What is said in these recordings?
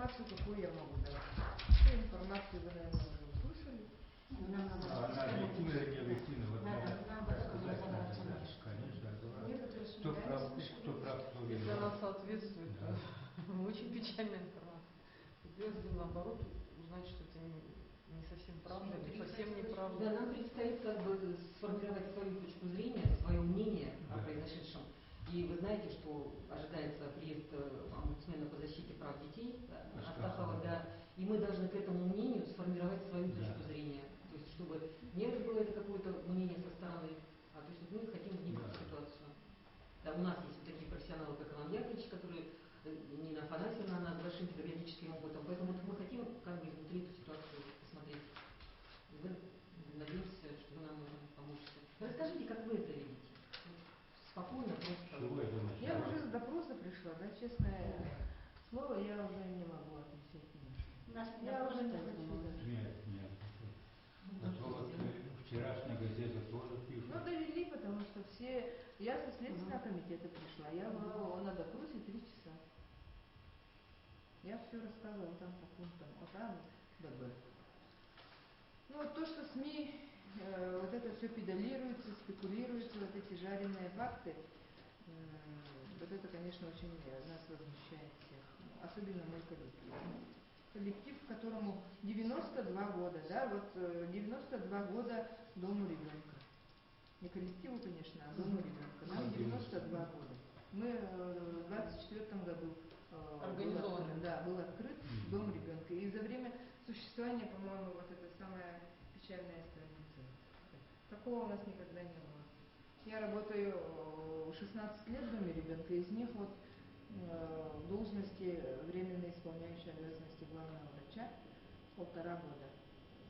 информацию какую я могу дать? Всю информацию вы, наверное, уже услышали. Она объективна или не объективна? Вот надо сказать, конечно, кто прав, кто виноват. Если она соответствует, очень печальная информация. Если наоборот узнать, что это не совсем правда, или совсем неправда. Да, нам предстоит как бы сформировать свою точку зрения, свое мнение о произошедшем. И вы знаете, что ожидается приезд омбудсмена по защите прав детей Астахова, да, и мы должны к этому мнению сформировать свою точку зрения. То есть, чтобы не было это какое-то мнение со стороны, а то есть мы хотим вникнуть в ситуацию. Да, у нас есть вот такие профессионалы, как Иван Яковлевич, которые Нина Афанасьевна, она с большим педагогическим опытом, поэтому вот мы хотим как бы изнутри эту ситуацию посмотреть. И вы, надеемся, что вы нам поможете. Расскажите, как вы это видите? Спокойно, просто. Я уже с допроса пришла, да, честное слово, я уже не могу отвечать. Я уже не хочу. Нет. А то вот вчерашняя газета тоже пишет. Ну, довели, потому что все... Я со Следственного комитета пришла, я была на допросе 3 часа. Я все рассказывала там по пунктам, от А до Б. Ну, вот то, что СМИ вот это все педалируется, спекулируется, вот эти жареные факты, вот это, конечно, очень нас возмущает всех, особенно мой коллектив. Коллектив, которому 92 года, да, вот 92 года дому ребенка. Не коллективу, конечно, а дому ребенка. Нам 92 года. Мы в 24 году был открыт дом ребенка. И за время существования, по-моему, вот это самая печальная страница. Такого у нас никогда не было. Я работаю 16 лет в доме ребенка, из них вот в должности временно исполняющей обязанности главного врача 1,5 года.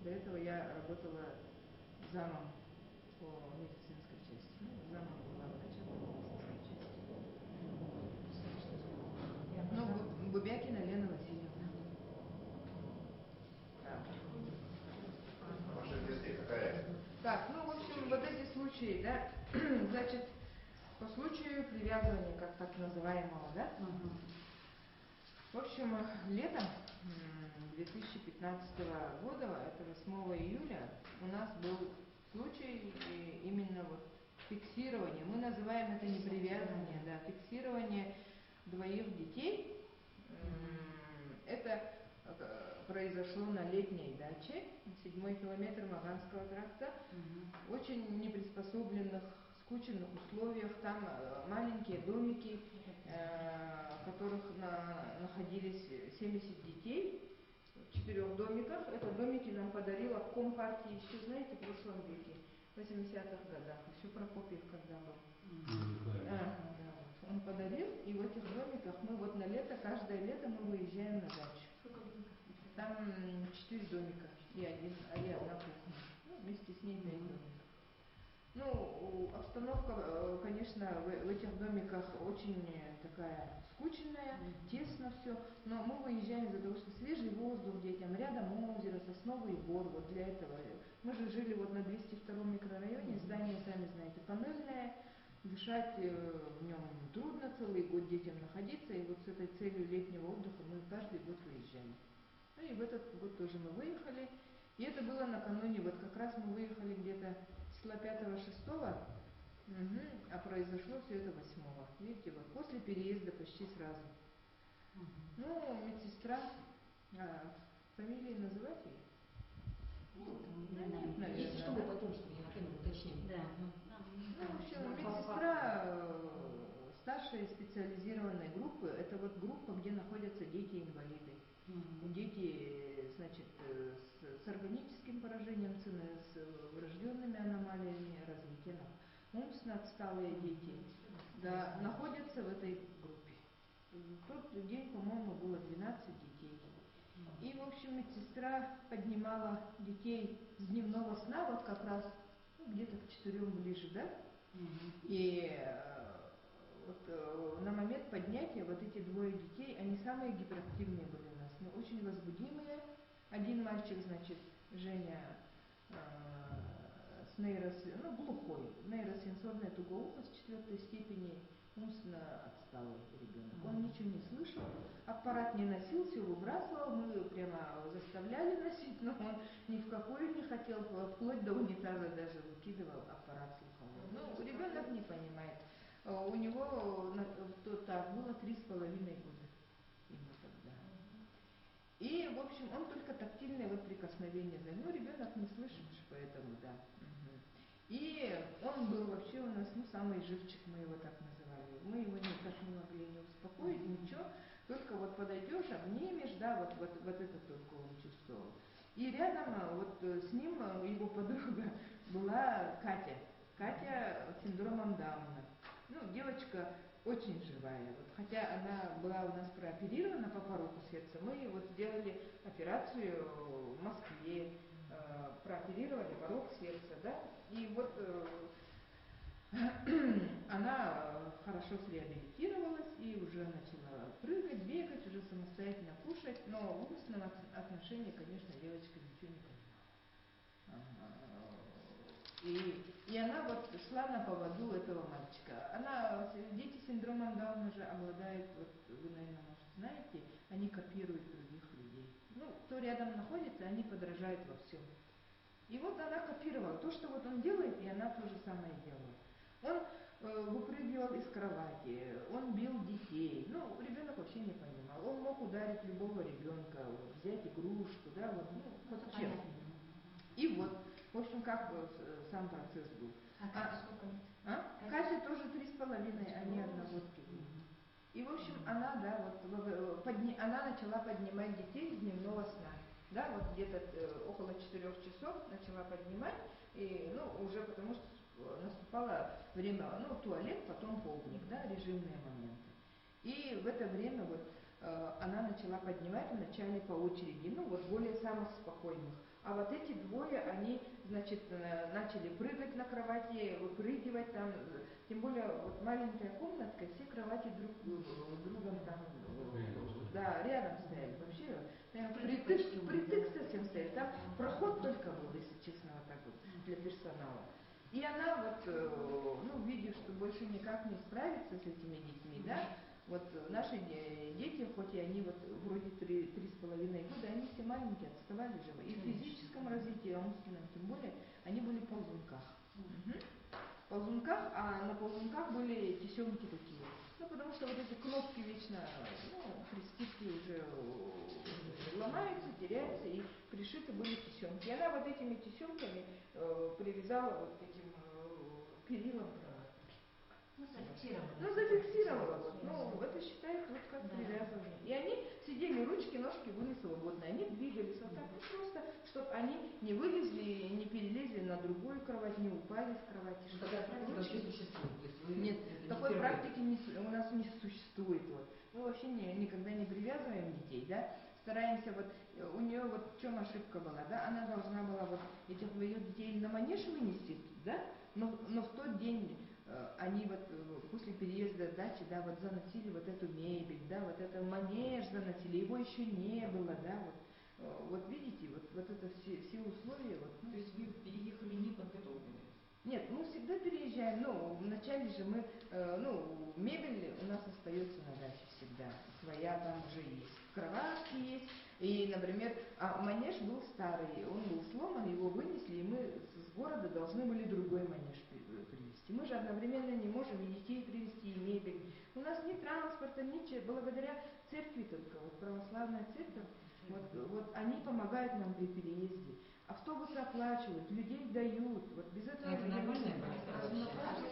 До этого я работала замом по медицинской части, замом главного врача по медицинской части. Ну, Бубякина Лена Васильевна. Да. Ваша версия какая? Так, ну, в общем, вот эти случаи, да, значит, по случаю привязывания, как так называемого, да? В общем, летом 2015 года, это 8 июля, у нас был случай именно вот фиксирования. Мы называем это не привязывание, да, фиксирование 2 детей. Это произошло на летней даче, 7-й километр Маганского тракта, очень неприспособленных, скученных условиях. Там маленькие домики, в которых находились 70 детей в 4 домиках. Это домики нам подарил обком партии еще, знаете, в прошлом веке, в 80-х годах, еще Прокопьев когда был. Да. Он подарил, и в этих домиках мы вот на лето, каждое лето мы выезжаем на дачу. Там 4 домика и одна кухня. Ну, вместе с ней 5 домиков. Ну, обстановка, конечно, в этих домиках очень такая скучная, тесно все, но мы выезжаем из-за того, что свежий воздух детям, рядом озеро, сосновый бор, вот для этого. Мы же жили вот на 202 микрорайоне, здание, сами знаете, панельное, дышать в нем трудно, целый год детям находиться, и вот с этой целью летнего отдыха мы каждый год выезжали. Ну и в этот год тоже мы выехали. И это было накануне, вот как раз мы выехали где-то числа 5-6, а произошло все это 8-го. Видите, вот после переезда почти сразу. Ну, медсестра, фамилии называть ее? Если что, мы потом с Евгением уточним. Да. Ну, в общем, медсестра старшей специализированной группы, это вот группа, где находятся дети-инвалиды. Дети, значит, с органическим поражением цены, с врожденными аномалиями развития, умственно отсталые дети, да, находятся в этой группе. В тот день, по-моему, было 12 детей. И, в общем, медсестра поднимала детей с дневного сна, вот как раз где-то к 4 ближе, да? И вот на момент поднятия вот эти 2 детей, они самые гиперактивные были у нас, но очень возбудимые. Один мальчик, значит, Женя, с глухой, нейросенсорная тугоухость 4 степени, умственно отсталый ребенок. Он ничего не слышал, аппарат не носил, все выбрасывал, мы прямо заставляли носить, но он ни в какую не хотел, вплоть до унитаза даже выкидывал аппарат слуховой. Ну, ребенок не понимает. У него так было 3,5 года ему тогда. И, в общем, он только тактильное вот прикосновение знает. Ну, ребенок не слышит, поэтому, да. И он был вообще у нас, ну, самый живчик, мы его так называли. Мы его никак не могли не успокоить, ничего. Только вот подойдешь, обнимешь, да, вот это только он чувствовал. И рядом вот с ним его подруга была Катя. Катя с синдромом Дауна. Ну, девочка очень живая. Вот, хотя она была у нас прооперирована по пороку сердца, мы вот сделали операцию в Москве, прооперировали порок сердца, да, и вот она хорошо среабилитировалась и уже начала прыгать, бегать, уже самостоятельно кушать, но в умственном отношении, конечно, девочка ничего не понимала. И она вот шла на поводу этого мальчика. Дети с синдромом Дауна же обладают, вот вы, наверное, может, знаете, они копируют других людей. Ну, кто рядом находится, они подражают во всем. И вот она копировала то, что вот он делает, и она то же самое делала. Он выпрыгивал из кровати, он бил детей. Ну, ребенок вообще не понимал. Он мог ударить любого ребенка, вот, взять игрушку, да, вот, ну, вот чем. И вот, в общем, как сам процесс был. Катя сколько лет? Катя тоже 3,5, они одногодки были. И, в общем, она, да, вот, она начала поднимать детей с дневного сна. Да, вот где-то около 4 часов начала поднимать, и, ну, уже потому что наступало время, ну, туалет, потом полдник, да, режимные моменты. И в это время вот она начала поднимать вначале по очереди, ну, вот более самых спокойных. А вот эти двое, они, значит, начали прыгать на кровати, выпрыгивать там, тем более вот маленькая комнатка, все кровати друг другом там, да, рядом стояли, вообще, притык совсем стояли, там проход только был, если честно, вот так вот, для персонала. И она вот, ну, видя, что больше никак не справится с этими детьми, да, вот наши дети, хоть и они вот вроде 3,5 года, они все маленькие, отставали же. И в физическом развитии, и умственном, тем более, они были в ползунках. Ползунках, а на ползунках были тесемки такие. Ну, потому что вот эти кнопки вечно, ну, при скидке уже ломаются, теряются, и пришиты были тесемки. И она вот этими тесемками привязала вот этим перилам. Ну, зафиксировала. Ну, зафиксировала. Вот. Ну, это считается вот как привязывание. И они сидели, ручки, ножки были свободны. Они двигались вот так, ну, просто, чтобы они не вылезли, не перелезли на другую кровать, не упали с кровати. Что такая практика вообще существует? То есть вы Нет, такой практики у нас не существует. Вот. Мы вообще никогда не привязываем детей, да. Стараемся вот, у нее вот в чем ошибка была, да, она должна была вот этих ее детей на манеж вынести, да, но в тот день они вот после переезда дачи, да, вот заносили вот эту мебель, да, вот это манеж заносили, его еще не было, да, вот видите, вот это все условия. Вот, ну. То есть вы переехали неподготовленные? Нет, мы всегда переезжаем, ну, вначале же мы, ну, мебель у нас остается на даче всегда, своя там уже есть, кроватки есть, и, например, манеж был старый, он был сломан, его вынесли, и мы с города должны были другой манеж привезти. Мы же одновременно не можем и детей привезти, и мебель. У нас ни транспорта, ничего, благодаря церкви только, вот православная церковь, вот они помогают нам при переезде. Автобусы оплачивают, людей дают. Вот без этого... Это нормальная Это разве нормально,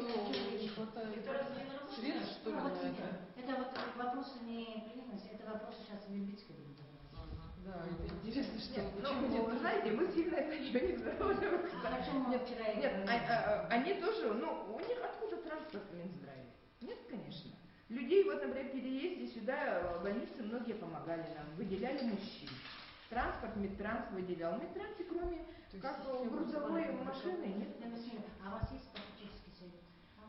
что ли? Это вот вопросы не привязанности, это вопросы сейчас в Вербицкой будем Да, это интересно, что... Ну, вы знаете, мы сильно это не заработаем. А о чем мы вчера Нет, они тоже, ну, у них откуда транспорт в Минздраве? Нет, конечно. Людей, вот, например, в переезде сюда больницы многие помогали нам, выделяли мужчин. Транспорт, Медтранс выделял. В Медтрансе, кроме как грузовой машины, нет. А у вас есть попечительский совет?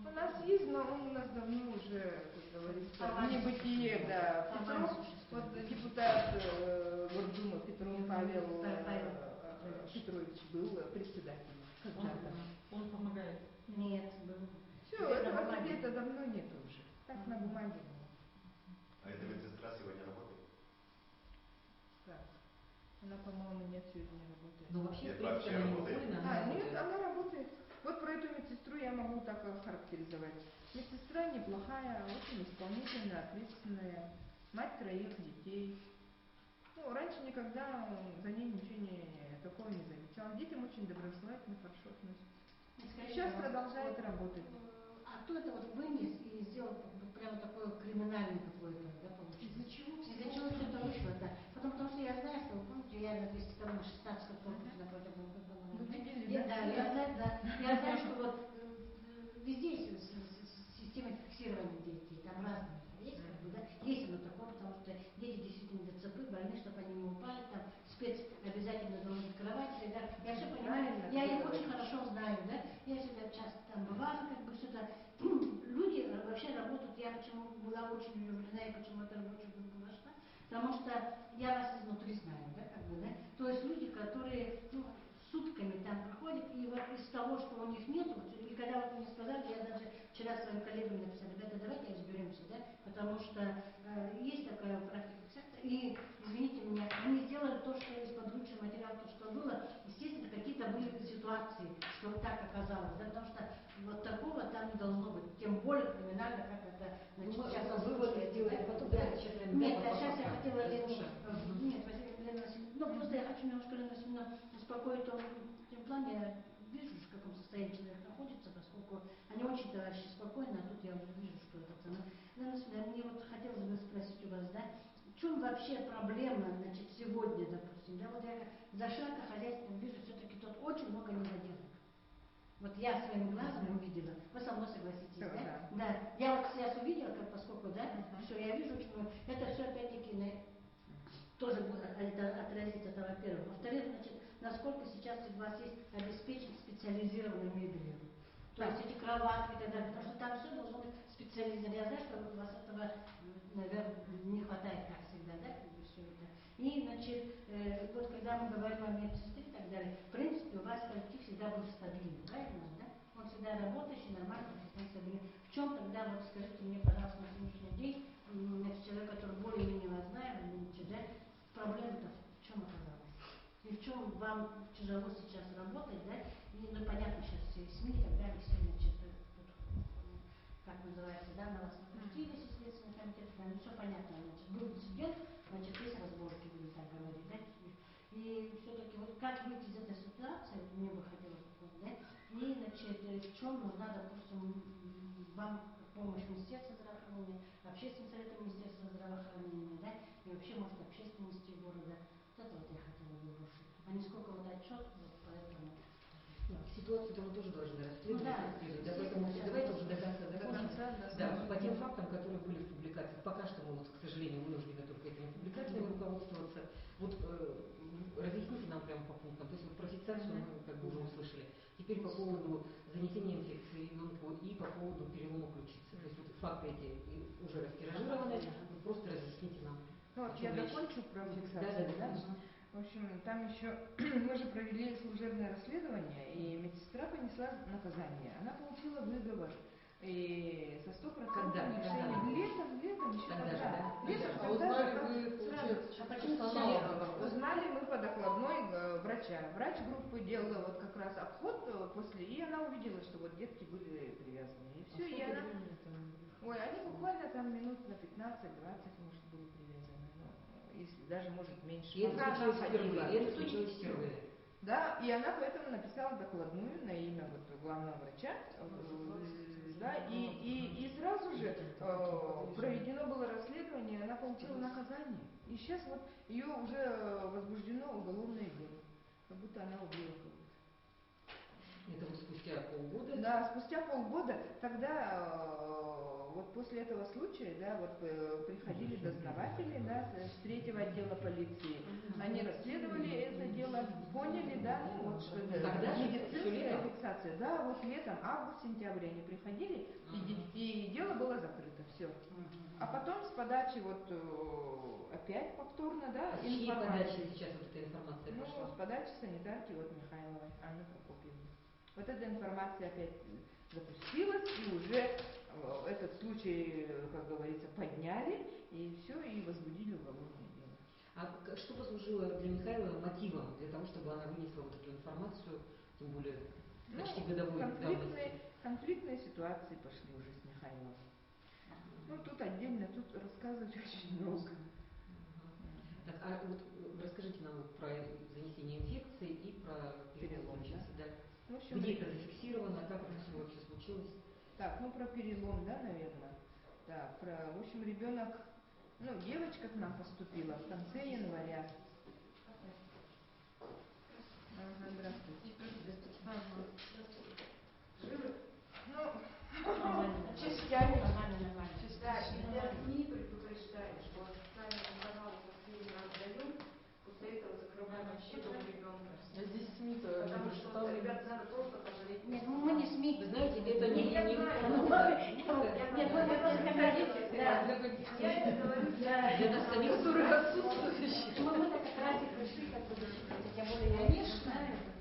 У нас есть, но он у нас давно уже, как говорится, в небытие, да. Петров, вот депутат Гордумы Петров Павел Петрович был председателем когда-то. Он помогает. Нет, был. Все, этого совета давно нет уже. Так на бумаге было. А эта медсестра сегодня работает? Так. Она, по-моему, нет, сегодня не работает. Но вообще, Нет, в принципе, вообще она не работает. уволена, она Нет, работает. она работает. Вот про эту медсестру я могу так охарактеризовать. Медсестра неплохая, очень исполнительная, ответственная, мать 3 детей. Ну, раньше никогда за ней ничего такого не замечала. Детям очень доброжелательно, хорошо относится. Скажите, Сейчас пожалуйста, продолжает вот, работать. А кто это вот вынес и сделал прямо такое криминальное какое-то, да, получилось? Из-за чего? Из-за чего все это вышло, да. Потому что я знаю, что, помните, я на 202-м, 16 корпусе напротив Вы видели, я, да? да, я знаю, да. Я знаю, что вот везде есть система фиксирования детей, там разные есть, как бы, да. Есть оно такое, потому что дети действительно ДЦП, больны, чтобы они не упали, там спец обязательно должен открывать, да. Я все понимаю, Правильно, я их вы очень говорите. хорошо знаю, да. Я всегда часто там бывала, как бы что-то. Люди вообще работают, я почему была очень удивлена, и почему эта рабочая группа вошла, потому что я вас изнутри знаю, да, как бы, да. То есть люди, которые, ну, сутками там проходят, и вот из того, что у них нет, вот, и когда вот мне сказали, я даже вчера своим коллегам написала, ребята, давайте разберемся, да, потому что есть такая практика секта, и, извините меня, они сделали то, что из подручного материала, то, что было, естественно, какие-то были ситуации, что так оказалось, да, потому что вот такого там не должно быть, тем более криминально, как это, значит, Ну, сейчас выводы слушается, сделали, да? потом Да. давайте сейчас, наверное, Нет, да, сейчас я хотела послушаем. нет, Лена Васильевна, ну просто я хочу немножко Лену Васильевну успокоить в тем плане, я вижу, в каком состоянии человек находится, поскольку они очень, товарищи, спокойны, а тут я уже вижу, что это самое. Лена Васильевна, мне вот хотелось бы спросить у вас, да, в чем вообще проблема, значит, сегодня, допустим, да, вот я зашла к хозяйству, вижу все-таки тут очень много недоделок. Вот я своим глазом увидела, вы со мной согласитесь, Все, да? Да. Я вот сейчас увидела, как, поскольку, да, что я вижу очень много, это все опять-таки тоже это отразится, это во-первых. Во-вторых, значит, насколько сейчас у вас есть обеспечить специализированной мебелью. То есть эти кроватки и так далее, потому что там все должно быть специализировано. Я знаю, что у вас этого, наверное, не хватает, как всегда, да, как бы все это. И, значит, вот когда мы говорим о медсестре и так далее, в принципе, у вас коллектив всегда был стабильный, правильно, да? Он всегда работающий, нормально, всегда стабильный. В чем тогда, вот скажите мне, пожалуйста, на сегодняшний день, значит, человек, который более-менее вас знает, да, проблема-то в чем оказалась? И в чем вам тяжело сейчас работать, да? И, ну, понятно, сейчас все СМИ и так далее, все, значит, тут, как называется, да, на вас напустились, и Следственный комитет, да, ну, все понятно, значит, был инцидент, значит, есть разборки, будем так говорить, да? И все-таки вот как выйти из этой ситуации, вот мне бы хотелось понять, да? И, значит, в чем нужна, допустим, вам помощь Министерства здравоохранения, Общественного совета Министерства здравоохранения, да, и вообще, может, общественности города. Вот это вот я хотела бы больше. А не сколько вот отчет, вот поэтому. Ситуацию мы тоже должны расследовать, Ну, да, расследовать. Да, поэтому давайте уже до конца закончим. Да, да. по тем фактам, которые были в публикациях. Пока что мы, вот, к сожалению, вынуждены только этими публикациями руководствоваться. Вот разъясните нам прямо по пунктам. То есть вот про фиксацию мы как бы уже услышали. Теперь по поводу занесения инфекции ребенку и по поводу перелома ключицы. То есть вот факты эти уже растиражированы. Вот просто разъясните нам. Ну вот я закончу про фиксацию, да? В общем, там еще мы же провели служебное расследование, и медсестра понесла наказание. Она получила выговор. И со 100% решением. Летом еще тогда. Летом, А узнали вы, сразу. получается, А почему Узнали мы по докладной врача. Врач группы делала вот как раз обход после, и она увидела, что вот детки были привязаны. И все, и она... Ой, они буквально там минут на 15-20, может, были привязаны. Ну, если даже, может, меньше. И это Пока она случилось ходила. впервые. Это случилось впервые. Да, и она поэтому написала докладную на имя вот главного врача, да, и сразу же проведено было расследование, она получила наказание. И сейчас вот ее уже возбуждено уголовное дело, как будто она убила кого-то. Это вот спустя полгода? Да, спустя полгода, тогда вот после этого случая, да, вот приходили дознаватели, да, с 3-го отдела полиции. Они расследовали это дело, поняли, да, ну вот что это медицинская фиксация. Да, вот летом, август, сентябрь они приходили, и дело было закрыто, все. А потом с подачи вот опять повторно, да, информации. С чьей подачи сейчас вот эта информация пошла? Ну, с подачи санитарки вот Михайловой, Анны Прокопьевны. Вот эта информация опять запустилась, и уже этот случай, как говорится, подняли, и все, и возбудили уголовное дело. А что послужило для Михайлова мотивом для того, чтобы она вынесла вот эту информацию, тем более почти годовой давности? Конфликтные ситуации пошли уже с Михайловым. Ну, тут отдельно, тут рассказывать очень много. Так, а вот расскажите нам вот про занесение инфекции и про перелом. Да? В общем, где это зафиксировано, как это все вообще случилось? Так, ну про перелом, да, наверное. Так, в общем, ребенок, ну, девочка к нам поступила в конце января. Ага, здравствуйте. Живы? Ну, частями. Да, и для СМИ предупреждали, что официальные каналы последний раз даем, после этого закрываем вообще дом ребенка. А здесь СМИ-то не Потому что, представлены. ребят, надо просто пожалеть. Нет, мы не СМИ. Вы знаете, это не... Нет, мы просто говорите, да. Я это говорю Для нас самих, которых отсутствующих. Мы так как раз и пришли, как бы, тем более, конечно,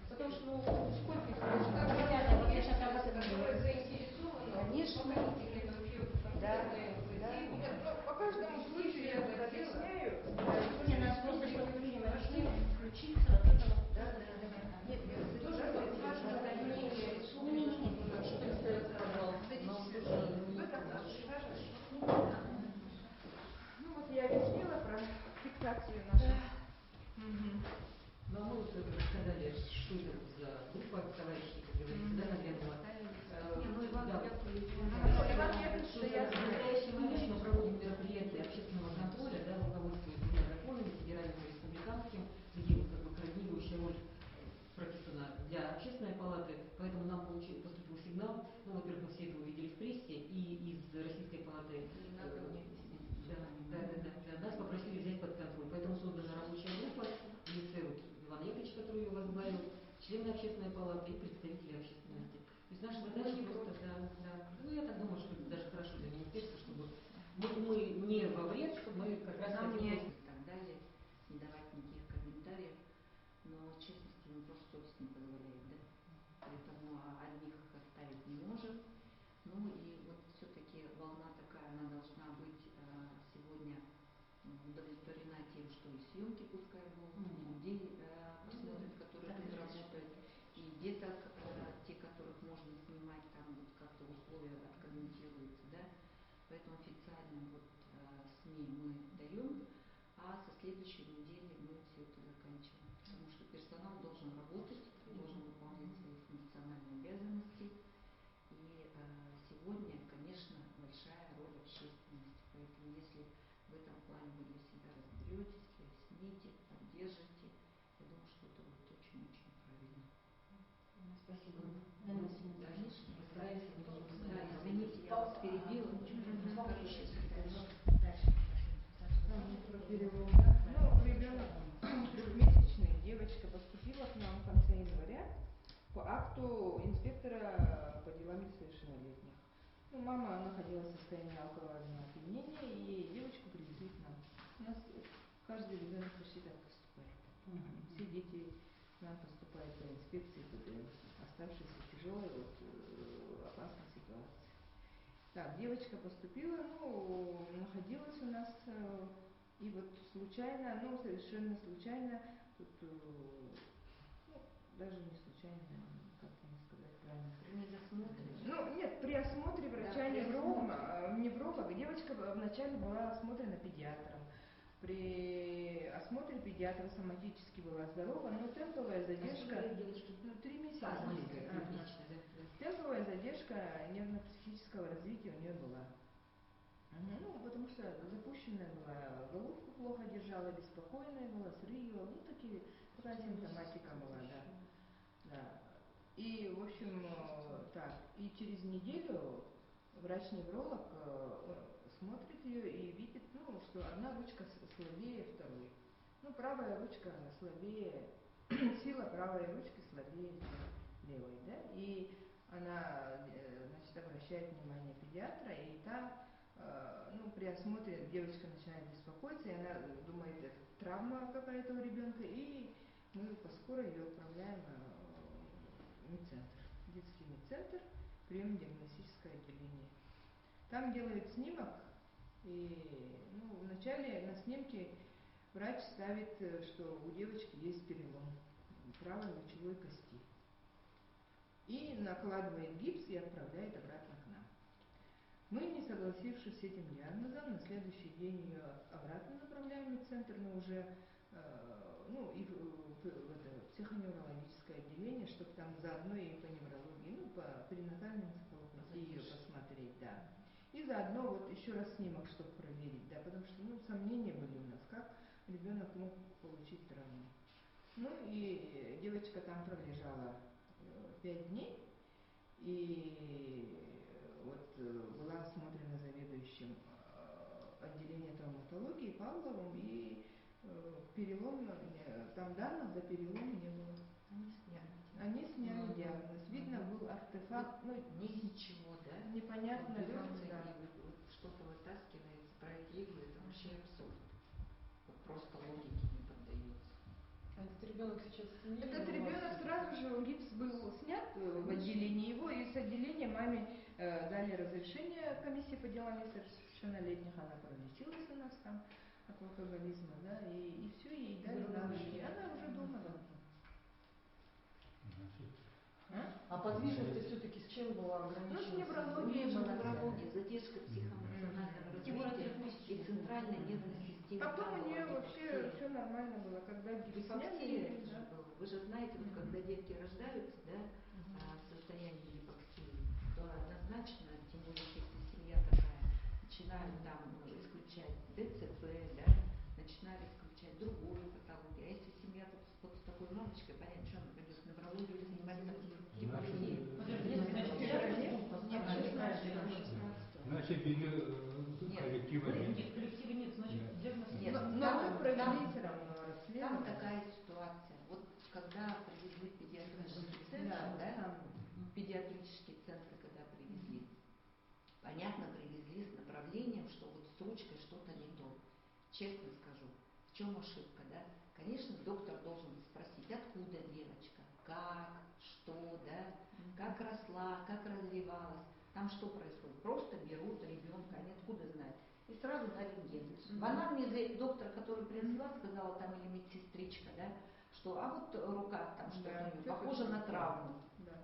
потому что, ну, сколько их можно, ребята, вот я сейчас об этом которые говорю. заинтересованы, Конечно. да, по каждому случаю я вот объясняю. Не, нас просто чтобы люди начали включиться от этого. Да. Нет, тоже важно мнение. Что представляется, пожалуйста, нам тоже Ну вот я объяснила про фиксацию нашу. Ну, а мы вот рассказали, что это за группа товарищей, как говорится, да, наверное. Иван Яковлевич, что я В настоящий момент мы проводим мероприятия общественного контроля, да, руководствуясь двумя законами, федеральным и республиканским, где вот как бы координирующая роль прописана для общественной палаты, поэтому нам поступил сигнал, ну, во-первых, мы все это увидели в прессе, и из Российской палаты нас попросили взять под контроль, поэтому создана рабочая группа в лице вот Ивана Яковлевича, который ее возглавил, члены общественной палаты и представители общественности. То есть наша задача просто, ну я так думаю, что это даже хорошо для министерства, чтобы мы не во вред, чтобы мы как раз Нам хотим... не и так далее, не давать никаких комментариев, но в честности мы просто совесть не позволяет, да? Поэтому одних их оставить не можем. Ну и вот все-таки волна такая, она должна быть сегодня удовлетворена тем, что и съемки пускай будут, и людей посмотрят, которые тут работают, и деток, те, которых можно снимать, там вот как-то условия откомментируются, да? Поэтому официально вот СМИ мы даем, а со следующей недели мы все это заканчиваем. Потому что персонал должен работать, должен выполнять свои функциональные обязанности. И сегодня, конечно, большая роль общественности. Поэтому если в этом плане вы для себя разберетесь, поясните, поддержите, я думаю, что это будет очень-очень правильно. Спасибо. Конечно, постараемся, не будем постараемся. Извините, я вас перебила. Про перелом, да? Ну, ребенок трехмесячный, девочка поступила к нам в конце января по акту инспектора по делам несовершеннолетних. Ну, мама находилась в состоянии алкогольного опьянения, и девочку привезли к нам. У нас каждый ребенок почти так поступает. Все дети к нам поступают по инспекции ПДЛ, оставшиеся в тяжелой, опасной ситуации. Так, девочка поступила, ну, находилась у нас, и вот случайно, ну, совершенно случайно, тут, ну, даже не случайно, как-то не сказать правильно. При недосмотре. Ну, нет, при осмотре врача невролога девочка вначале была осмотрена педиатром. При осмотре педиатра соматически была здорова, но темповая задержка... 3 месяца. Темповая задержка нервно-психического развития у нее была. Ну, потому что запущенная была, головку плохо держала, беспокойная была, срыгивала, ну, такая симптоматика была, да. И, в общем, так, и через неделю врач-невролог смотрит ее и видит, ну, что одна ручка слабее второй. Ну, правая ручка слабее, сила правой ручки слабее левой, да, и она, значит, обращает внимание педиатра, и там, ну, при осмотре девочка начинает беспокоиться, и она думает, это травма какая-то у ребенка, и мы по скорой ее отправляем в медцентр, детский медцентр. приемно-диагностическое отделение. Там делают снимок, и вначале на снимке врач ставит, что у девочки есть перелом правой лучевой кости. И накладывает гипс и отправляет обратно к нам. Мы, не согласившись с этим диагнозом, на следующий день ее обратно направляем в центр, но уже и в это психоневрологическое отделение, чтобы там заодно и по неврологии, по перинатальной энцефалопатии ее посмотреть, да. И заодно вот еще раз снимок, чтобы проверить, да, потому что, сомнения были у нас, как ребенок мог получить травму. И девочка там пролежала 5 дней, и была осмотрена заведующим отделения травматологии Павловым, и перелом, там данных за перелом не было. Они сняли диагноз. Видно, был артефакт, ничего, да? непонятно, Берется да. и что-то вытаскивается, проигрывает, это вообще абсурд. Просто логике не поддается. А этот ребенок сейчас в семье? Этот ребенок сразу же, гипс был снят в отделении его, и с отделения маме дали разрешение комиссии по делам несовершеннолетних, она пролечилась у нас там от алкоголизма, да, и все, ей дали на руки. Она уже дома должна. А подвижность все-таки с чем была ограничена? С неврологией была. Неврология, задержка психоэмоционального развития и центральной нервной системы. Потом у нее вообще все нормально было, когда гипс сняли. Это же было. Вы же знаете, когда детки рождаются, да, в состоянии гипоксии, то однозначно, тем более, если семья такая, начинают там исключать ДЦП, да, начинают исключать другую патологию. А если семья вот с такой мамочкой, понятно, что она пойдет в неврологию снимать там гипоксию. Значит, или коллектива нет. Нет, коллектива нет, значит, диагноз нет. Но мы провели все равно расследование. Там такая ситуация. Вот когда привезли в педиатрический центр, да, педиатрические центры, когда привезли, понятно, привезли с направлением, что вот с ручкой что-то не то. Честно скажу, в чем ошибка, да? Конечно, доктор должен спросить, откуда девочка, как, что, да, как росла, как развивалась. Там что происходит? Просто берут ребенка, они откуда знают, и сразу на рентген. В анамнезе доктор, который принесла, сказала там, или медсестричка, да, что а вот рука там что-то у нее похоже на травму.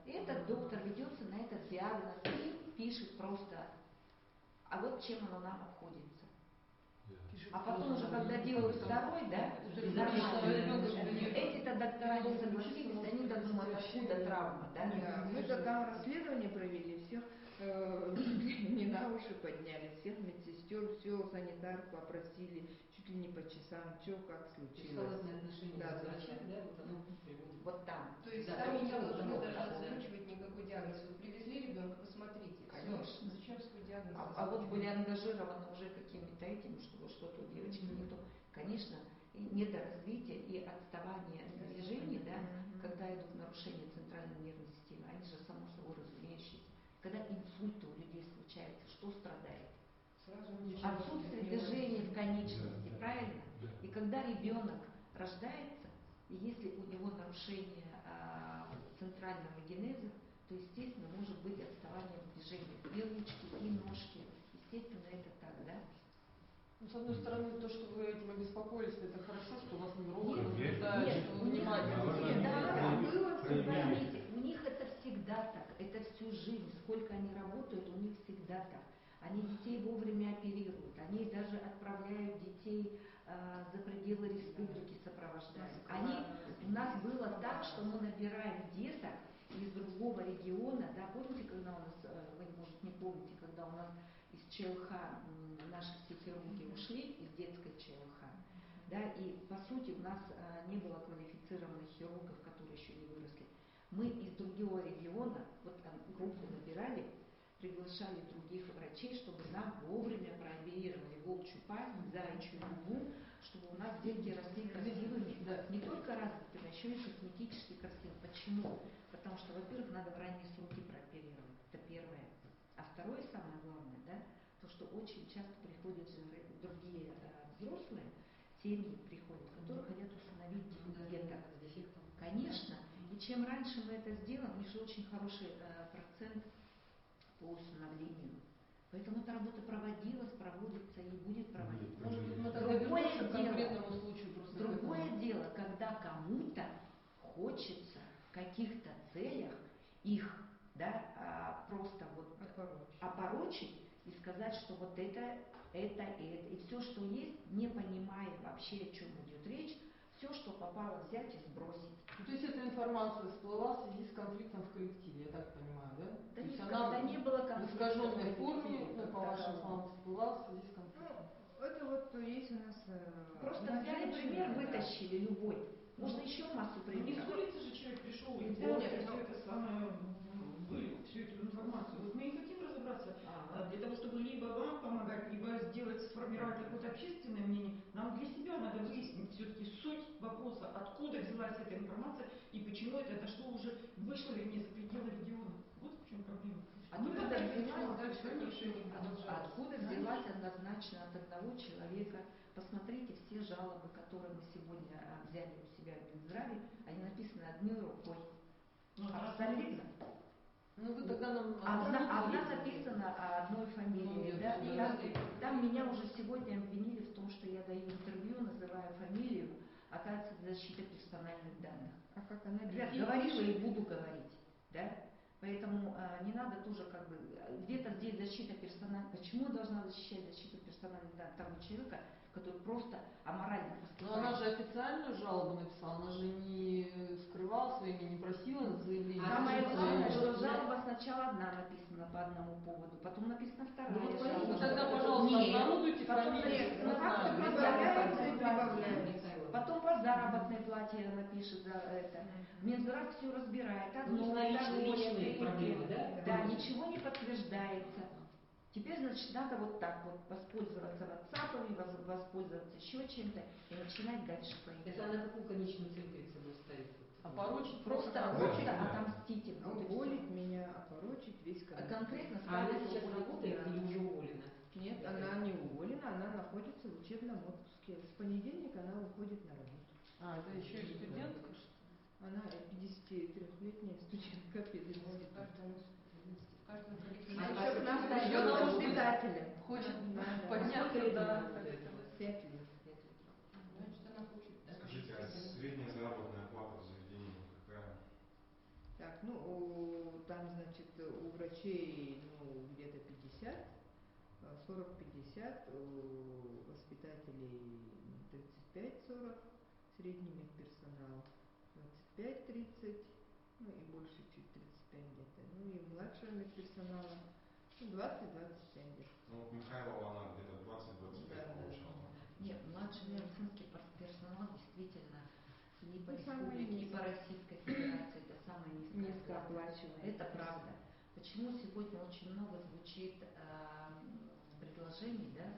И этот доктор ведется на этот диагноз и пишет просто, а вот чем оно нам обходится. А потом уже, когда делают второй, да, эти-то доктора не согласились, они думают, откуда травма, да? Мы-то там расследование провели, всех не на уши подняли, всех медсестер, все, санитарку опросили, чуть ли не по часам, что, как случилось. Халатное отношение Да, к врачам, да, вот оно приводит. Вот там. То есть Да, сами не того, должны того, даже того. озвучивать никакой диагноз. Вот привезли ребенка, посмотрите. Конечно. Все, зачем свой диагноз А вот были озвучивать? ангажированы уже какими-то этими, чтобы что-то у девочки не то. Конечно, и недоразвитие и отставание движений, да, когда идут нарушения центральной нервной системы, они же само собой разумеющиеся. Когда инсульты у людей случаются, что страдает? Отсутствие движения в конечности, правильно? И когда ребенок рождается, и если у него нарушение центрального генеза, то, естественно, может быть отставание в движении и ручки, и ножки. Естественно, это так, да? С одной стороны, то, что вы этим обеспокоились, это хорошо, что у вас невролог Нет, наблюдает, нет, что у вы них внимательны. было всегда. Поймите, у них это всегда так, это всю жизнь, сколько они работают, у них всегда так. Они детей вовремя оперируют, они даже отправляют детей за пределы республики, сопровождают. У нас было так, что мы набираем деток из другого региона, да, помните, когда у нас, вы, может, не помните, когда у нас из ЧЛХ наши все хирурги ушли, из детской ЧЛХ, да, и по сути у нас не было квалифицированных хирургов, которые еще не выросли. Мы из другого региона, вот там группу набирали, приглашали других врачей, чтобы нам вовремя прооперировали волчью пасть, заячью губу, чтобы у нас детки росли красивыми, не только развитыми, а еще и косметически красивыми. Почему? Потому что, во-первых, надо в ранние сроки прооперировать, это первое. А второе, самое главное, да, то, что очень часто приходят же другие взрослые, семьи приходят, которые хотят установить деток. Конечно, и чем раньше мы это сделаем, у них же очень хороший процент по усыновлению. Поэтому эта работа проводилась, проводится и будет проводиться. Может быть, мы тогда Другое вернемся к дело, конкретному случаю просто. к другое этому. дело, когда кому-то хочется в каких-то целях их, да, просто вот опорочить и сказать, что вот это, и все, что есть, не понимая вообще, о чем идет речь, все, что попало, взять и сбросить. Ну, то есть эта информация всплыла в связи с конфликтом в коллективе, я так понимаю, да? Да То есть никогда она не было в конфликта искаженной в форме, коллективе ну, как по вашим такового. словам, всплыла в связи с конфликтом. Ну, это вот есть у нас... Просто одна взяли женщина, пример, да. вытащили любой. Можно еще массу Ну, не с примеров. улицы же человек пришел и Нет, полностью ну, все это самое вылил, всю эту информацию. Вот мы и хотим разобраться, для того, чтобы либо вам помогать, либо сделать, сформировать какое-то общественное мнение, нам для себя надо выяснить все-таки суть вопроса, откуда взялась эта информация и почему это дошло уже, вышло, вернее, за пределы региона. Вот в чем проблема. Откуда взялась, дальше конечно не продолжалось. откуда взялась однозначно от одного человека. Посмотрите все жалобы, которые мы сегодня взяли у себя в Минздраве, они написаны одной рукой. Абсолютно. Ну, вы тогда нам... Одна написана одной фамилией. Ну, Да? нет, Там меня уже сегодня обвинили в том, что я даю интервью, называю фамилию, оказывается, защита персональных данных. А как она Ребят, детей говорила пишет? и буду говорить. Да? Поэтому не надо тоже как бы, где-то здесь защита персональных. Почему я должна защищать защиту персональных данных того человека, который просто аморально поступает? Но она же официальную жалобу написала, она же не скрывала своими, не просила заявление. Самое главное, что Да. жалоба сначала одна написана по одному поводу, потом написана вторая Ну, вот жалоба. Ну тогда, пожалуйста, Нет, обнародуйте потом фамилию, чтобы мы написано, знали. прибавляется и прибавляется. прибавляется. Потом по заработной плате она пишет за это. Минздрав все разбирает, Ну, одно, личные второе, проблемы, третье. да? Да, ничего не подтверждается. Теперь, значит, надо вот так вот воспользоваться WhatsApp'ами, воспользоваться еще чем-то и начинать дальше Это поиграть. она какую конечную цель перед собой ставит? Опорочить Просто отомстить им. Вот и всё. Уволить меня, опорочить весь коллектив. Конкретно А она ставится сейчас уволить работает меня. или уже уволена? Нет, она не уволена, она находится в учебном отпуске. С понедельника она выходит на работу. А, это еще и студентка, что ли? Она 53-летняя студентка пединститута. В каждом коллективе. А А еще к нам сколько дойдет она может быть воспитателем. Хочет Да. подняться Сколько лет до... она работает у вас? 5 лет. Значит, она хочет. Скажите, а средняя заработная плата в заведении какая? Так, ну, там, значит, у врачей, ну, где-то 50, 40-50, у воспитателей 35-40, средний медперсонал 25-30, ну и больше чуть 35 где-то, ну и младшего медперсонала 20-25 где-то. Ну, вот Михайлова, она где-то 20-25 Да, получала. Нет, младший медицинский персонал действительно ни по Ну, самое республике, ни по низкое. Российской Федерации это самое низкое оплата. Низкооплачиваемый. Это правда. Почему сегодня очень много звучит предложений, да,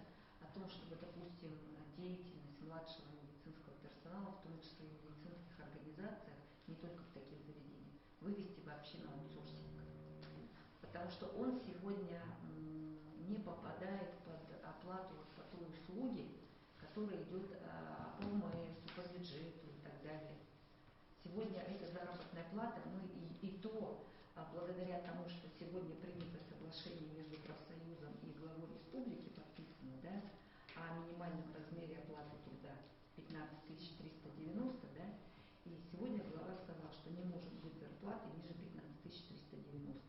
о том, чтобы, допустим, деятельность младшего медицинского персонала, в том числе и в медицинских организациях, не только в таких заведениях, вывести вообще на аутсорсинг. Потому что он сегодня не попадает под оплату вот по той услуге, которая идет по ОМС, по бюджету и так далее. Сегодня эта заработная плата, ну и то, благодаря тому, что сегодня принято соглашение между профсоюзом и главой республики подписано, да, о минимальном размере оплаты труда 15 390, да, и сегодня глава сказал, что не может быть зарплаты ниже 15 390.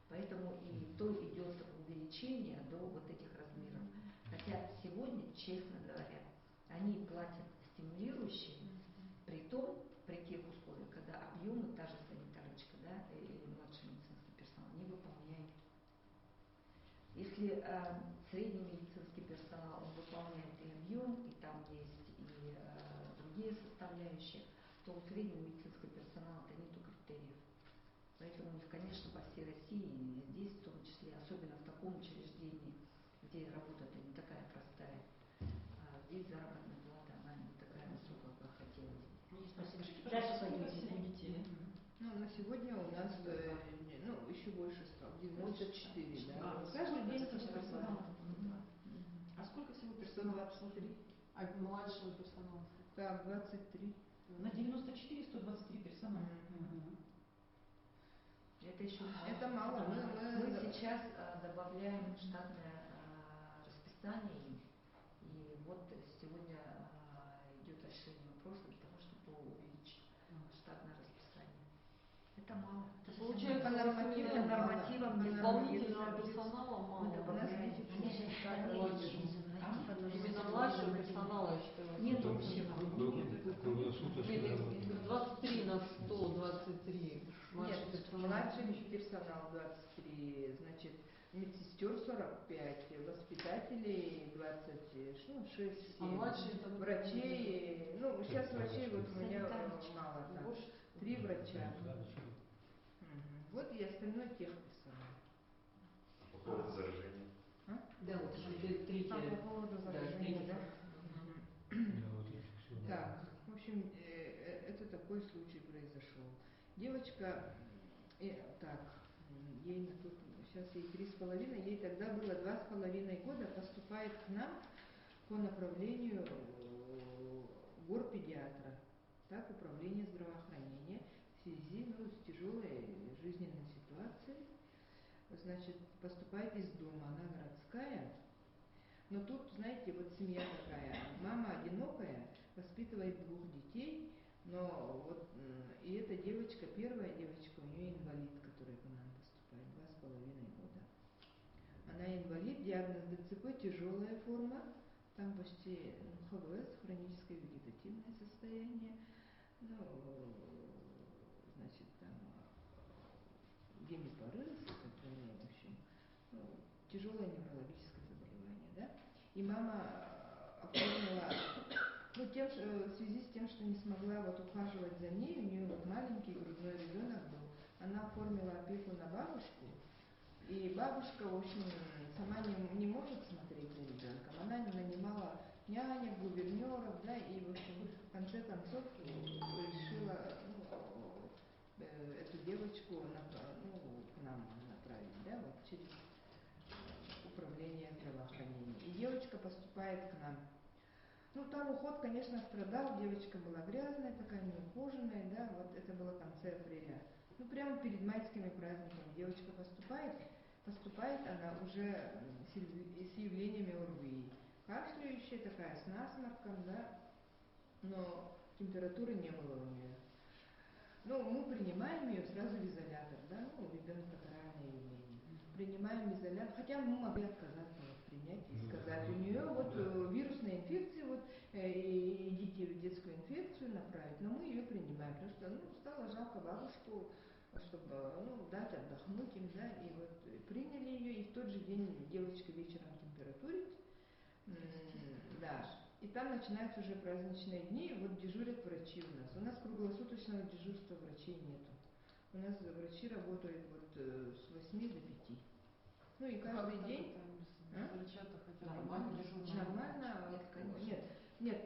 Поэтому и то идет увеличение до вот этих размеров. Хотя сегодня, честно говоря, они платят стимулирующие, при тех условиях, когда объемы, та же санитарочка, да, или младший медицинский персонал не выполняет. Если средний медицинский персонал, он выполняет и объем, и там есть и другие составляющие, то у среднего медицинского персонала это нету критериев. Поэтому у них, конечно, по всей России, и здесь в том числе, особенно в таком учреждении, где работа-то не такая простая, здесь заработная плата, она не такая высокая, как хотелось бы. Спасибо. Скажите, Дальше пожалуйста, сколько пойдемте. всего детей? Ну, на сегодня у нас, ну, еще больше стало, 94, да. Каждый день сейчас персонала. Мгм. А сколько всего персонала? 123. А младшего персонала? Так, 23. На 94 123 персонала. Мгм. Это еще мало. Это мало. Мы сейчас добавляем штатное расписание им. И вот сегодня идет решение вопроса для того, чтобы увеличить штатное расписание. Это мало. Получается, по нормативам исполнительного персонала мало. Именно младшего персонала, я считаю, Нет вообще. Нет, 23 на 123 младший Нет, персонал. младший персонал 23, значит, медсестер 45, воспитателей 26, А младшие там врачей, ну, сейчас врачей вот у меня мало, там, больше? 3 врача. Вот и остальное техперсонал. По поводу заражения. Да, вот еще третье. По поводу заражения, третий да? Да, Так, в общем, это такой случай произошел. Девочка, так, ей тут, сейчас ей 3,5, ей тогда было 2,5 года, поступает к нам по направлению горпедиатра, так, управление здравоохранения в связи с тяжелой жизненной ситуацией. Значит, поступает из дома, она городская. Но тут, знаете, вот семья такая, мама одинокая, воспитывает 2 детей, но вот и эта девочка, первая девочка, у нее инвалид, который к нам поступает, 2,5 года. Она инвалид, диагноз ДЦП, тяжелая форма, там почти ХВС, хроническое вегетативное состояние, значит, там гемипарез, в общем, тяжелое неврологическое заболевание, да? И мама оформила, в связи с тем, что не смогла вот ухаживать за ней, у нее вот маленький грудной ребенок был, она оформила опеку на бабушку, и бабушка, в общем, сама не может смотреть за ребенком, она нанимала нянек, гувернеров, да, и, в общем, в конце концов решила эту девочку к нам направить, да, вот через управление здравоохранения. И девочка поступает к нам. Там уход, конечно, страдал, девочка была грязная, такая неухоженная, да, вот это было в конце апреля. Прямо перед майскими праздниками девочка поступает она уже с явлениями ОРВИ. Кашляющая такая, с насморком, да, но температуры не было у нее. Мы принимаем ее сразу в изолятор, да, у ребенка катаральное явление. Принимаем изолятор, хотя мы могли отказаться принять и сказать, у нее вот вирусная инфекция, вот идите в детскую инфекцию направить, но мы ее принимаем, потому что стало жалко бабушку, чтобы дать отдохнуть им, да, и вот приняли ее, и в тот же день девочка вечером температурит, да, и там начинаются уже праздничные дни, вот дежурят врачи у нас. У нас круглосуточного дежурства врачей нету. У нас врачи работают вот с 8 до 5. И каждый день... Врача-то хотя бы нормально дежурно? Нормально. Нет, конечно. Нет,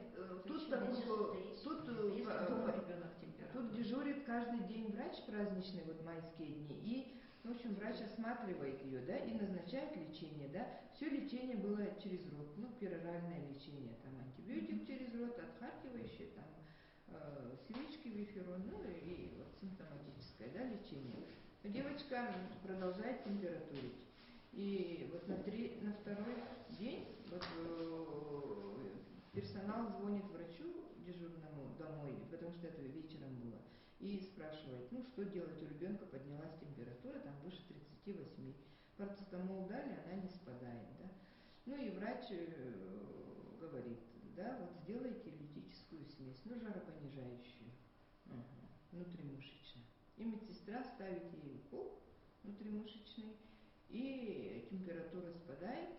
тут дежурит каждый день врач праздничный, вот майские дни, и, в общем, врач осматривает ее, да, и назначает лечение, да. Все лечение было через рот, пероральное лечение, там антибиотик через рот, отхаркивающее, там свечки, виферон, и вот симптоматическое, да, лечение. Девочка продолжает температурить. И вот на 2-й день вот, персонал звонит врачу дежурному домой, потому что это вечером было, и спрашивает, что делать, у ребенка поднялась температура, там выше 38. Парацетамол дали, она не спадает, да. И врач говорит, да, вот сделайте литическую смесь, жаропонижающую, внутримышечно. И медсестра ставит ей укол внутримышечный, и температура спадает,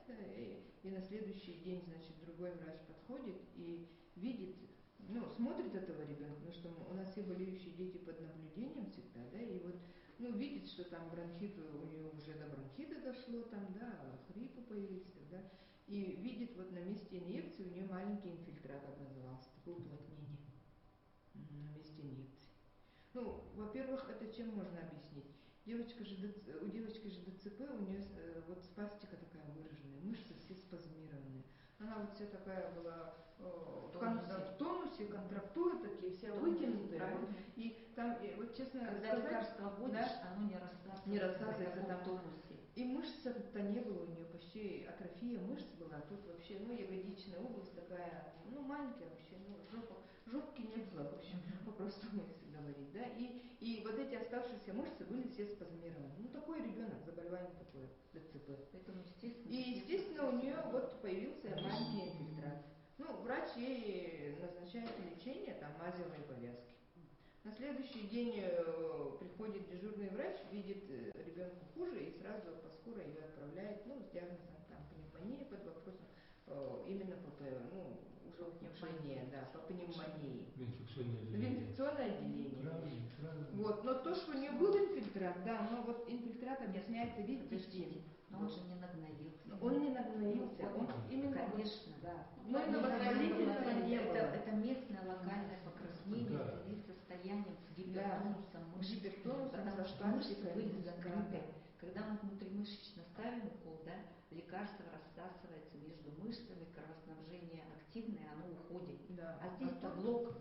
и на следующий день, значит, другой врач подходит и видит, смотрит этого ребенка, потому что у нас все болеющие дети под наблюдением всегда, да, и вот, видит, что там бронхит, у нее уже до бронхита дошло, там, да, хрипы появились, да, и видит вот на месте инъекции у нее маленький инфильтрат образовался, такое уплотнение на месте инъекции. Во-первых, это чем можно объяснить? У девочки же ДЦП, у нее вот спастика такая выраженная, мышцы все спазмированные. Она вот вся такая была в тонусе, контрактуры такие, вся вытянутая. И там, вот честно когда сказать, лекарство вводишь, да, оно не рассасывается там в тонусе. И мышц-то не было у нее, почти атрофия мышц была, тут вообще, ну, ягодичная область такая, ну, маленькая вообще, ну, жопки не было, в общем, по-простому если говорить, да, и вот эти оставшиеся мышцы были все спазмированы. Ну, такой ребенок, заболевание такое, ДЦП. Поэтому, естественно, И, естественно, у нее вот появился маленький инфильтрат. Ну, врач ей назначает лечение, там, мазевые повязки. На следующий день приходит дежурный врач, видит ребенку хуже и сразу по скорой ее отправляет, ну, с диагнозом там пневмония под вопросом, именно по, ну, уже ухудшение, да, по пневмонии. В инфекционное В отделение. инфекционное отделение. Правильно. Вот, но то, что у нее был инфильтрат, да, но вот инфильтрат объясняется, видите, чем. Но он же не нагноился. Он не нагноился, он именно, конечно, да. Но именно воспалительного не было. Это местное локальное покраснение Да. с состоянием, с гипертонусом мышц. Гипертонусом, Потому со что мышцы спастикой, были с закрыты. гриппом. Когда мы внутримышечно ставим укол, да, лекарство рассасывается между мышцами, кровоснабжение активное, оно уходит. Да. А здесь-то блок.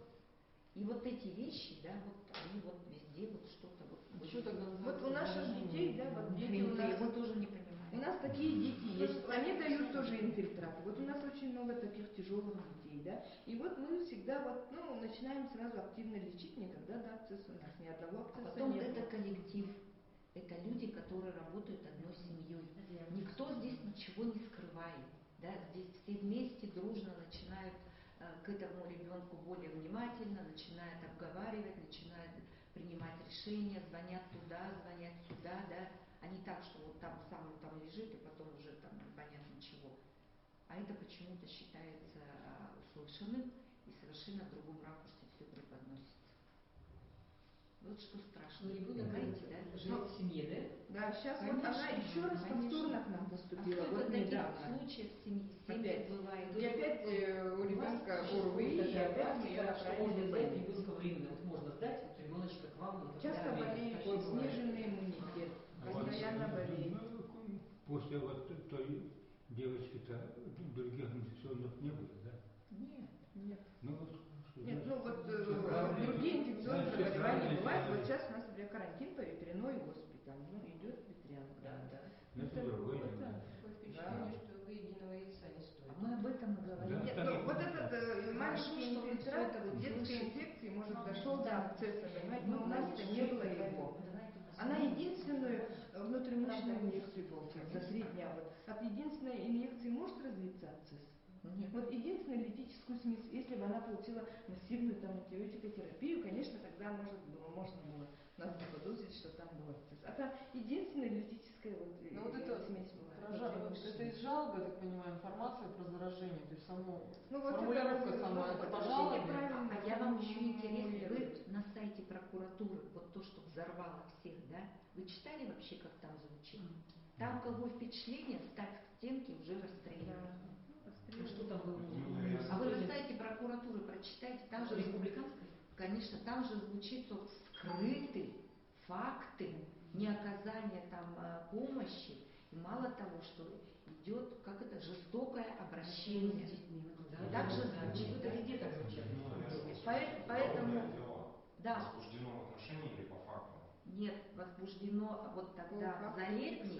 И вот эти вещи, да, вот они вот везде вот что-то вот. Что тогда Вот у наших детей, да, вот дети у Мы нас. его тоже не понимаем. У нас такие дети есть, они дают тоже инфильтраты. Вот у нас очень много таких тяжелых детей, да. И вот мы всегда вот, ну, начинаем сразу активно лечить, никогда, да, абсцесса у нас ни одного А абсцесса потом не это было. коллектив, это люди, которые работают одной семьей. Никто здесь ничего не скрывает, да, здесь все вместе дружно начинают к этому ребенку более внимательно, начинают обговаривать, начинают принимать решения, звонят туда, звонят сюда, да, а не так, что вот там сам он там лежит и потом уже там непонятно чего. А это почему-то считается услышанным и совершенно в другом ракурсе все преподносится. Вот что страшно. Ну, ребенок, понимаете, да? живет в семье, да? Да, сейчас вот Конечно, она еще раз конечно. повторно к нам А поступила, сколько вот таких недавно. случаев в семье Опять. бывает? И опять у ребенка ОРВИ, и опять мы ее можно направили в взять больницу. ребенка временно, вот можно сдать вот ребеночка к вам на Часто какое-то время. Такое болеющий, бывает. сниженный иммунитет, постоянно болеет. После вот той девочки-то других инфекционных не было, да? Нет. Нет. Ну вот, что Нет, ну вот правильно. другие инфекционные Значит, заболевания правильно бывают. Вот делаете. сейчас у нас, например, карантин по ветеринарной госпиталь. Ну, идет ветеринарка. Да. Это другое. Такое впечатление, что вы единого яйца не А стоите. мы об этом и говорим. Да. Нет, ну вот этот Хорошо, маленький что вы инфильтрат всё это вот детской слышите. инфекции, может, дошел до абсцесса, понимаете, Мы но у нас-то говорим, не что было это его. Давайте Она посмотрим. единственную внутримышечную инъекцию получила за 3 дня. Вот. От единственной инъекции может развиться абсцесс? Нет. Вот единственную литическую смесь, если бы она получила массивную там антибиотикотерапию, конечно, тогда можно было нас заподозрить, что там был абсцесс. А там единственная литическая вот, Ну вот это, смесь была. это из жалобы, я так понимаю, информация про заражение, то есть само Ну, вот формулировка это, сама, это это по вообще жалобе. неправильно. А я вам еще интересно, вы на сайте прокуратуры, вот то, что взорвало всех, да, вы читали вообще, как там звучит? Там, у кого впечатление, ставь к стенке, уже расстреливают. А что там было? А вы на сайте прокуратуры прочитайте, там же Республиканской? Конечно, там же звучит, что скрыты факты неоказания там помощи. И мало того, что идет, как это, жестокое обращение. Так же звучит. Это везде так звучит. Поэтому, да, Возбуждено в отношении или по факту? нет, возбуждено вот тогда за летний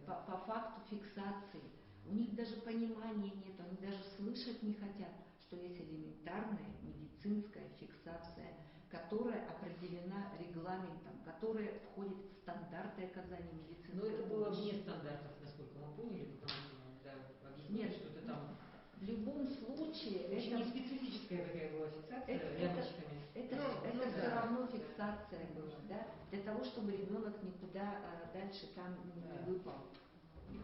по факту фиксации. У них даже понимания нет, они даже слышать не хотят, что есть элементарная медицинская фиксация, которая определена регламентом, которая входит в стандарты оказания медицинской Но это было помощи. вне стандартов, насколько мы поняли, потому что нам объяснили, Нет, что это там в любом случае очень это, неспецифическая такая была фиксация это лямочками. все равно фиксация была, да, для того, чтобы ребенок никуда дальше там не выпал.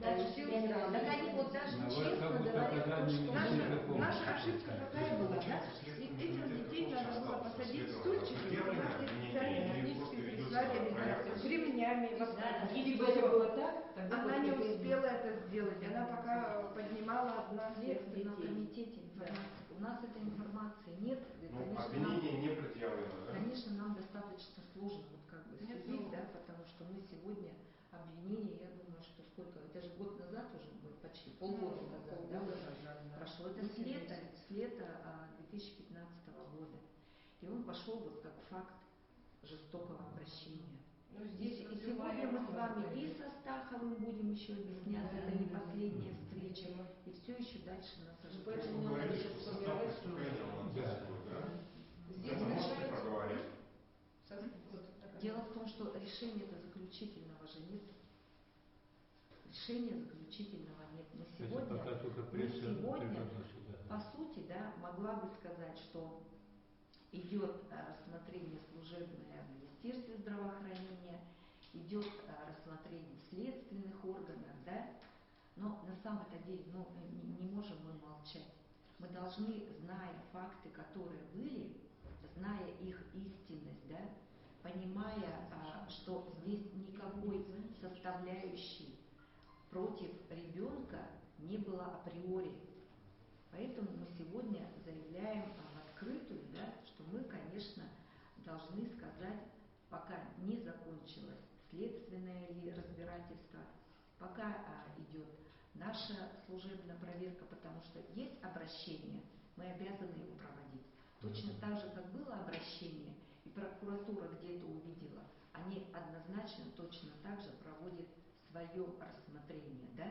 Дальше Так они вот даже честно говорят, то, что наша ошибка какая была, да? И этих детей надо было посадить в стульчики, у нас есть специальные технические средства реабилитации с ремнями. Если бы это было так, тогда Она бы не это успела это сделать, она пока поднимала одна всех Следственном детей. комитете информации. У нас этой информации нет. И, Ну, конечно, обвинение не предъявлено, да? Конечно, нам достаточно сложно вот как бы Нет, судить, ну, да, потому что мы сегодня обвинение, я думаю, что сколько, это же год назад уже будет, почти полгода назад, да, прошло. Это с лета 2015 года. И он пошел вот как факт жестокого обращения. Но здесь И сегодня мы с вами и со Стаховым будем еще объясняться, это не последняя встреча, и все еще дальше нас ожидает. Поэтому нам надо сейчас сформировать здесь Вы можете решать. проговорить? Дело в том, что решения это заключительного же нет. Решения заключительного нет. Мы сегодня, по сути, да, могла бы сказать, что идет рассмотрение служебное в Министерстве здравоохранения, идет рассмотрение в следственных органах, да, но на самом-то деле не можем мы молчать. Мы должны, зная факты, которые были, зная их истинность, да, понимая, что здесь никакой составляющей против ребенка не было априори. Поэтому мы сегодня заявляем в открытую, да, что мы, конечно, должны сказать, пока не закончилось следственное разбирательство, пока идет наша служебная проверка, потому что есть обращение, мы обязаны его проводить. Точно так же, как было обращение, и прокуратура где-то увидела, они однозначно точно так же проводят свое рассмотрение, да?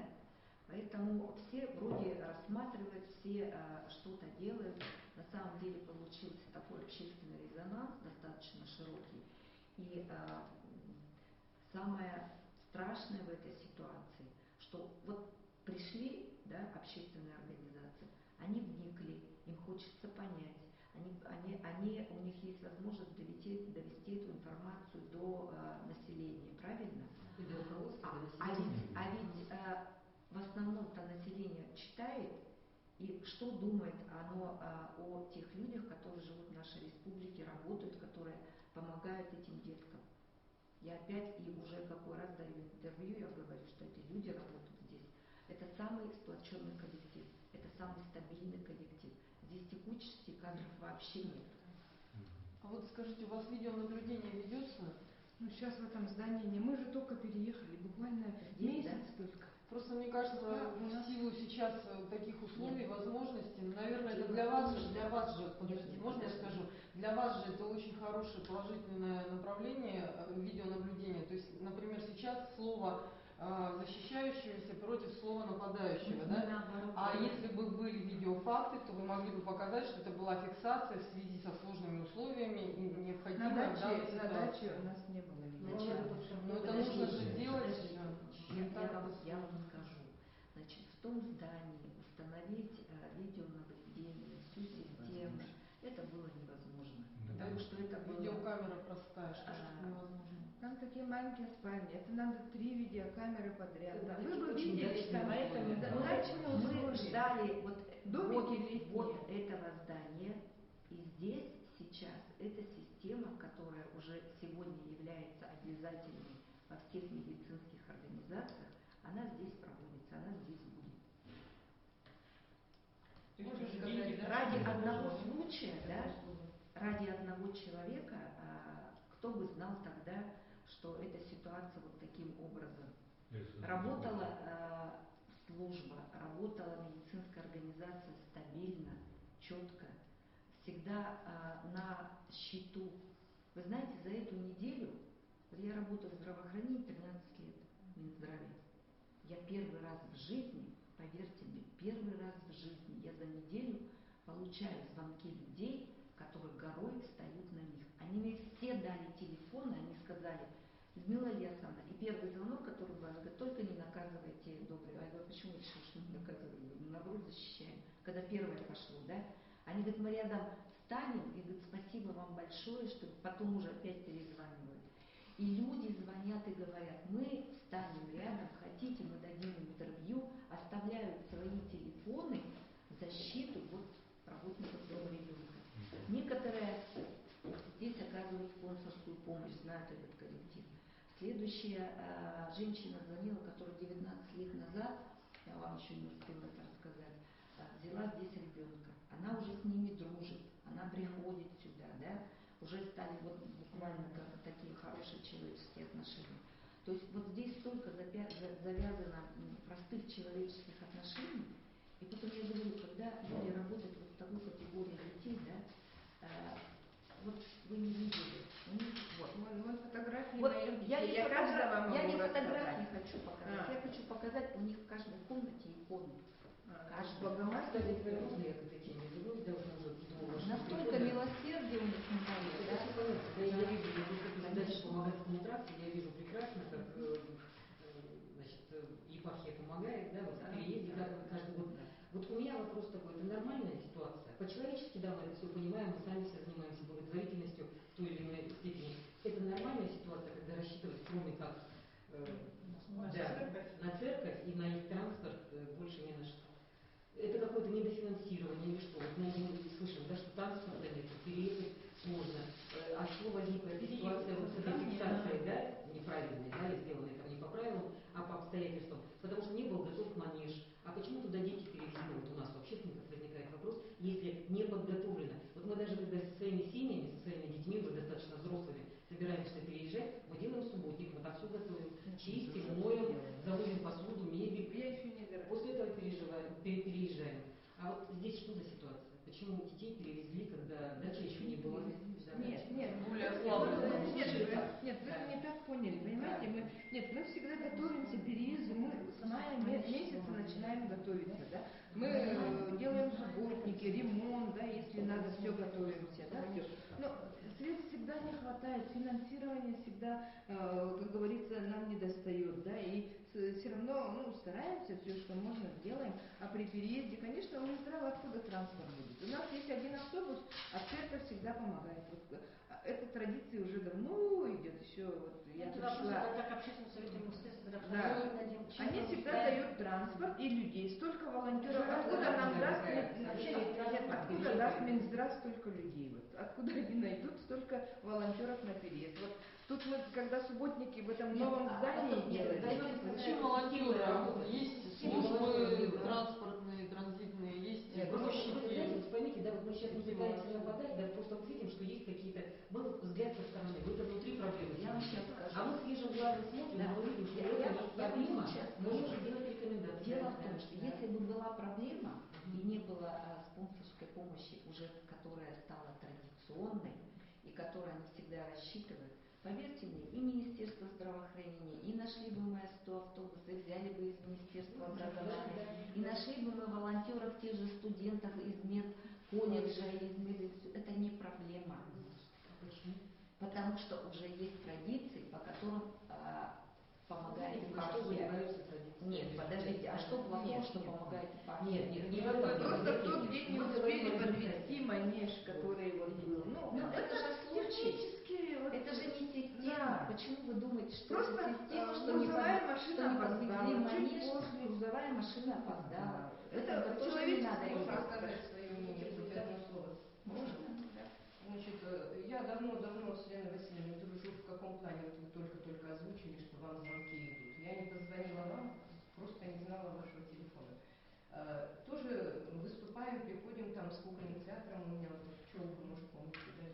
Поэтому все вроде рассматривают, все что-то делают. На самом деле получился такой общественный резонанс достаточно широкий. И самое страшное в этой ситуации, что вот пришли, да, общественные организации, они вникли, им хочется понять, у них есть возможность довести эту информацию до населения, правильно? А ведь в основном-то население читает, и что думает оно о тех людях, которые живут в нашей республике, работают, которые помогают этим деткам. Я опять и уже какой раз даю интервью, я говорю, что эти люди работают здесь. Это самый сплоченный коллектив, это самый стабильный коллектив. Здесь текучести кадров вообще нет. А вот скажите, у вас видеонаблюдение ведется? Ну, сейчас в этом здании не. Мы же только переехали, буквально Здесь, месяц да? только. Просто мне кажется, в силу сейчас таких условий, возможностей, наверное, это для вас же, подождите, можно я скажу, для вас же это очень хорошее положительное направление видеонаблюдения. То есть, например, сейчас слово защищающегося против слова нападающего, да? Наоборот, А если бы были видеофакты, то вы могли бы показать, что это была фиксация в связи со сложными условиями и необходимой в данной ситуации. На даче у нас не было видео. Но это нужно же делать. Я вам скажу. Значит, в том здании установить видеонаблюдение, всю систему, это было невозможно. Потому что это было... Видеокамера простая, что ж тут невозможно. Там такие маленькие спальни, это надо 3 видеокамеры подряд. Да, Вы бы очень видели, дачные там условия. дачные Мы условия. ждали Домики летние. вот этого здания, и здесь сейчас эта система, которая уже сегодня является обязательной во всех медицинских организациях, она здесь проводится, она здесь будет. Можно сказать, Ради одного случая, да, ради одного человека, кто бы знал тогда, что эта ситуация вот таким образом. Работала служба, работала медицинская организация стабильно, четко, всегда на счету. Вы знаете, за эту неделю, вот я работаю в здравоохранении 13 лет, в Минздраве, я первый раз в жизни, поверьте мне, первый раз в жизни я за неделю получаю звонки людей, которые горой встают на них. Они мне все дали телефоны, они сказали: Людмила Ильясовна, и первый звонок, который был, говорит, только не наказывайте доброго. Я говорю, почему решил, что не наказываем? Мы наоборот защищаем. Когда первое пошло, да? Они говорят, мы рядом встанем, и говорят, спасибо вам большое, что потом уже опять перезванивают. И люди звонят и говорят, мы встанем рядом, хотите, мы дадим им интервью, оставляют свои телефоны в защиту вот работников дома ребенка. Некоторые здесь оказывают спонсорскую помощь, знают этот коллектив. Следующая женщина звонила, которая 19 лет назад, я вам еще не успела это рассказать, взяла здесь ребенка. Она уже с ними дружит, она приходит сюда, да, уже стали вот буквально как такие хорошие человеческие отношения. То есть вот здесь столько завязано простых человеческих отношений. И потом я говорю, когда люди работают вот с такой категорией детей, да, вот вы не видели, у них вот фотографии Вот моих я детей. не, Я каждого могу я не рассказать. фотографии хочу показать, А. я хочу показать у них в каждой комнате икону. Каждый. Кстати, можно я к этой теме вернусь, да, уже к теме вашего Настолько прихода? милосердие у них на голове, Это да? все понятно. Да, я вижу, я просто задача помогать коммуникации, я вижу прекрасно, как значит, епархия помогает, да, вот в переезде каждый год. Вот у меня вопрос такой, это нормальная ситуация? По-человечески, да, мы это все понимаем, мы сами все занимаемся благотворительностью в той или иной степени. Это нормальная ситуация, когда рассчитывать, кроме как на церковь и на их транспорт, больше не на что. Это какое-то недофинансирование или что? Вот мы слышим, да, что транспорта нет, переехать сложно. А что возникла эта ситуация вот с этой фиксацией, да, неправильной, да, и сделанной там не по правилам, а по обстоятельствам? Потому что не был готов манеж. А почему туда дети перевезли? Вот у нас у общественников возникает вопрос, если не подготовлено. Вот мы даже когда со своими семьями, со своими детьми, уже достаточно взрослыми, собираемся переезжать, мы делаем субботник, мы там все готовим, чистим, моем, заводим посуду, мебель. Я еще не верю. После этого переезжаем. А вот здесь что за ситуация? Почему детей перевезли, когда дача еще не была? Нет, более нет, ослабленные. нет, вы не так поняли, понимаете? Мы всегда готовимся к переезду, мы с мая месяца начинаем готовиться, да? Мы делаем субботники, ремонт, да, если надо, все готовимся, да, все. Но средств всегда не хватает, финансирование всегда, как говорится, нам не достает, да, и все равно, стараемся, все, что можно, делаем, а при переезде, конечно, у Израиля откуда транспорт будет? У нас есть один автобус, а церковь всегда помогает. Вот, эта традиция уже давно идет, еще вот я Это пришла. вопрос, как общественный совет министерства Да. Они всегда дают транспорт и людей, столько волонтеров. Откуда нам даст, откуда даст Минздрав столько людей? Вот, откуда они найдут столько волонтеров на переезд? Вот тут мы, когда субботники в этом новом здании делали. Зачем волонтеры? Есть службы транспортные, транзитные, есть Вы грузчики. знаете, вот поймите, да, вот мы сейчас не пытаемся нападать, да, просто вот видим, что есть какие-то, мы вот взгляд со стороны, вы-то внутри проблемы. Я вам сейчас скажу. А мы свежим глазом смотрим, Да. мы видим, что Я это вам есть проблема, сейчас мы скажу. можем делать рекомендации. Дело в том, что если бы была проблема и не было спонсорской помощи, уже которая стала традиционной и которая на всегда рассчитывает, поверьте мне, и Министерство здравоохранения, и нашли бы мы 100 автобусов, взяли бы из Министерства образования, и нашли бы мы волонтеров, тех же студентов из медколледжа, из мединститута. Это не проблема. Почему? Потому что уже есть традиции, по которым помогает Что епархия. занимаются традициями? Нет, подождите, а что плохого, что помогает епархия? Нет, не в этом. Просто в тот день не Мы успели говорим о подвести манеж, который вот был. Но это же случай. технически, вот, Это же не система. да. Почему вы думаете, что Просто это система, что грузовая что машина не подвезли опоздала, манеж, чуть после. грузовая машина опоздала. В этом Это тоже не надо человеческий Можно играть. сказать свое мнение, хоть одно слово? Можно? Да. Значит, я давно с Леной Васильевной дружу. В каком плане? Вот вы только-только озвучили, что вам звонки идут. Я не позвонила вам, просто не знала вашего телефона. Тоже выступаем, приходим там с кукольным театром, у меня вот Пчелка, может, помните, да,